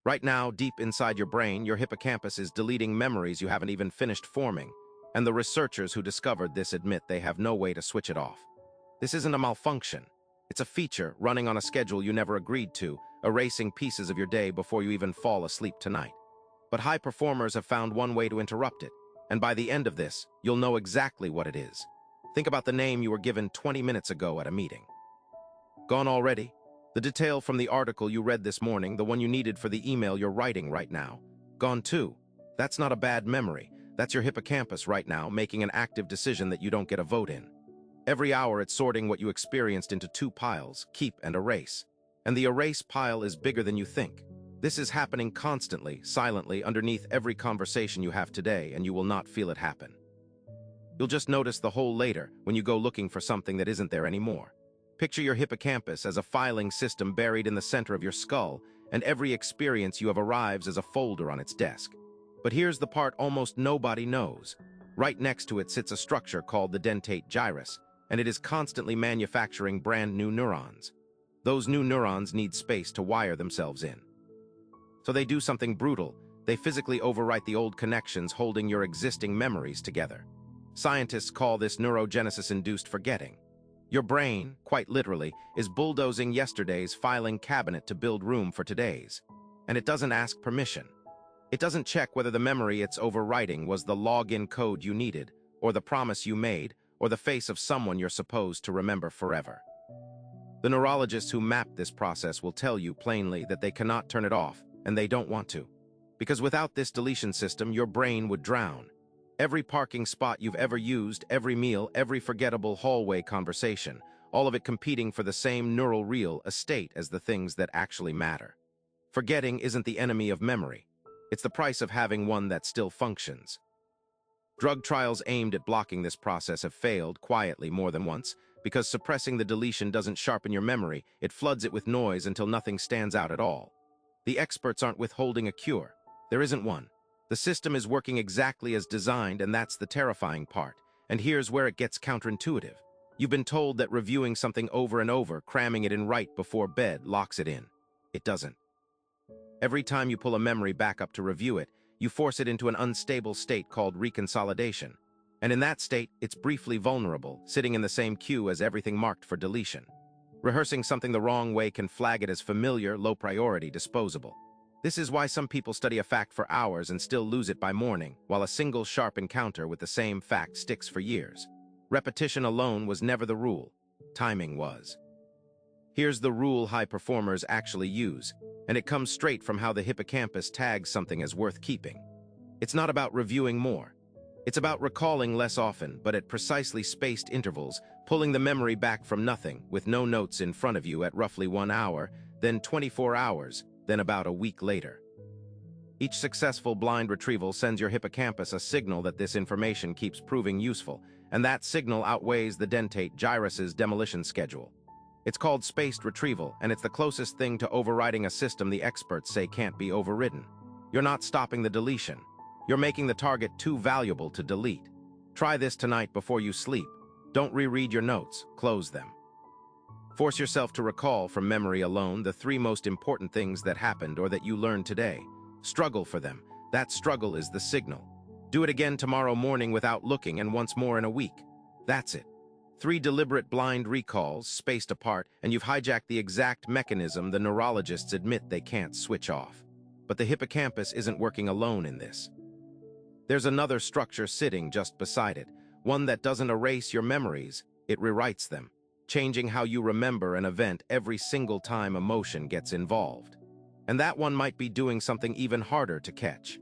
Right now, deep inside your brain, your hippocampus is deleting memories you haven't even finished forming, and the researchers who discovered this admit they have no way to switch it off. This isn't a malfunction. It's a feature running on a schedule you never agreed to, erasing pieces of your day before you even fall asleep tonight. But high performers have found one way to interrupt it, and by the end of this, you'll know exactly what it is. Think about the name you were given 20 minutes ago at a meeting. Gone already? The detail from the article you read this morning, the one you needed for the email you're writing right now. Gone too. That's not a bad memory. That's your hippocampus right now, making an active decision that you don't get a vote in. Every hour it's sorting what you experienced into two piles, keep and erase. And the erase pile is bigger than you think. This is happening constantly, silently, underneath every conversation you have today, and you will not feel it happen. You'll just notice the hole later when you go looking for something that isn't there anymore. Picture your hippocampus as a filing system buried in the center of your skull, and every experience you have arrives as a folder on its desk. But here's the part almost nobody knows. Right next to it sits a structure called the dentate gyrus, and it is constantly manufacturing brand new neurons. Those new neurons need space to wire themselves in. So they do something brutal. They physically overwrite the old connections holding your existing memories together. Scientists call this neurogenesis-induced forgetting. Your brain, quite literally, is bulldozing yesterday's filing cabinet to build room for today's. And it doesn't ask permission. It doesn't check whether the memory it's overwriting was the login code you needed, or the promise you made, or the face of someone you're supposed to remember forever. The neurologists who mapped this process will tell you plainly that they cannot turn it off, and they don't want to. Because without this deletion system, your brain would drown. Every parking spot you've ever used, every meal, every forgettable hallway conversation, all of it competing for the same neural real estate as the things that actually matter. Forgetting isn't the enemy of memory. It's the price of having one that still functions. Drug trials aimed at blocking this process have failed quietly more than once, because suppressing the deletion doesn't sharpen your memory, it floods it with noise until nothing stands out at all. The experts aren't withholding a cure. There isn't one. The system is working exactly as designed, and that's the terrifying part. And here's where it gets counterintuitive. You've been told that reviewing something over and over, cramming it in right before bed, locks it in. It doesn't. Every time you pull a memory back up to review it, you force it into an unstable state called reconsolidation. And in that state, it's briefly vulnerable, sitting in the same queue as everything marked for deletion. Rehearsing something the wrong way can flag it as familiar, low-priority, disposable. This is why some people study a fact for hours and still lose it by morning, while a single sharp encounter with the same fact sticks for years. Repetition alone was never the rule. Timing was. Here's the rule high performers actually use, and it comes straight from how the hippocampus tags something as worth keeping. It's not about reviewing more. It's about recalling less often, but at precisely spaced intervals, pulling the memory back from nothing, with no notes in front of you at roughly 1 hour, then 24 hours, then about a week later. Each successful blind retrieval sends your hippocampus a signal that this information keeps proving useful, and that signal outweighs the dentate gyrus's demolition schedule. It's called spaced retrieval, and it's the closest thing to overriding a system the experts say can't be overridden. You're not stopping the deletion. You're making the target too valuable to delete. Try this tonight before you sleep. Don't reread your notes, close them. Force yourself to recall from memory alone the 3 most important things that happened or that you learned today. Struggle for them. That struggle is the signal. Do it again tomorrow morning without looking, and once more in a week. That's it. 3 deliberate blind recalls, spaced apart, and you've hijacked the exact mechanism the neurologists admit they can't switch off. But the hippocampus isn't working alone in this. There's another structure sitting just beside it, one that doesn't erase your memories, it rewrites them, changing how you remember an event every single time emotion gets involved. And that one might be doing something even harder to catch.